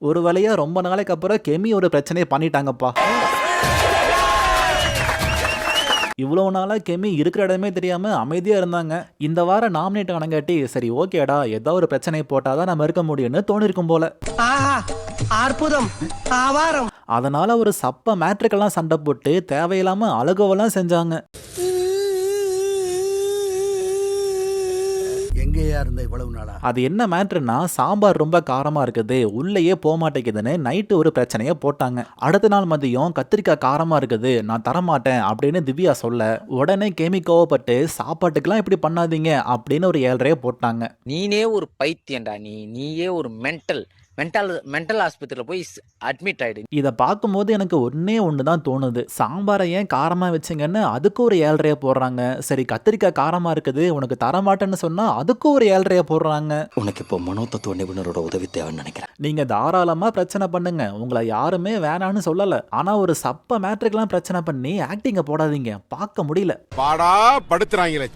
ஒரு வழியா ரொம்ப நாளைக்கு அப்புறம் கெமி ஒரு பிரச்சனையை பண்ணிட்டாங்கப்பா. இவ்வளவு நாளா கெமி இருக்கிற இடமே தெரியாம அமைதியா இருந்தாங்க. இந்த வாரம் நாமினேட் ஆனங்காட்டி சரி ஓகேடா ஏதோ ஒரு பிரச்சனையை போட்டாதான் நம்ம இருக்க முடியும்னு தோணிருக்கும் போல. அற்புதம், ஆவாரம். அதனால ஒரு சப்ப மேட்ரிக்கெல்லாம் சண்டை போட்டு தேவையில்லாம அழுகவெல்லாம் செஞ்சாங்க. எங்கேயா இருந்த இவ்வளவு நாளா? அது என்ன மேட்ருன்னா சாம்பார் ரொம்ப காரமா இருக்குது உள்ளேயே போக மாட்டேங்குதுன்னு நைட்டு ஒரு பிரச்சனையை போட்டாங்க. அடுத்த நாள் மதியம் கத்திரிக்காய் காரமா இருக்குது நான் தரமாட்டேன் அப்படின்னு திவ்யா சொல்ல உடனே கெமி கோவப்பட்டு சாப்பாட்டுக்கெல்லாம் இப்படி பண்ணாதீங்க அப்படின்னு ஒரு 7.5 போட்டாங்க. நீனே ஒரு பைத்தியண்டா, நீயே ஒரு மென்டல் ஆஸ்பத்திரியில போய் அட்மிட் ஆயிடு. இதை பார்க்கும்போது எனக்கு ஒன்று தான் தோணுது. சாம்பாரை ஏன் காரமா வச்சிங்கன்னு அதுக்கு ஒரு 7.5 போடுறாங்க. சரி கத்திரிக்காய் காரமா இருக்குது உனக்கு தரமாட்டேன்னு சொன்னா அதுக்கு ஒரு 7.5 போடுறாங்க. உனக்கு இப்போ மனோதத்துவ நிபுணரோட உதவி தேவைன்னு நினைக்கிறேன். நீங்க தாராளமா பிரச்சனை பண்ணுங்க, உங்களை யாருமே வேணான்னு சொல்லல. ஆனா ஒரு சப்ப மேட்ரிக்கெல்லாம் பிரச்சனை பண்ணி ஆக்டிங்க போடாதீங்க, பார்க்க முடியல. பாடா படுத்துறாங்களே.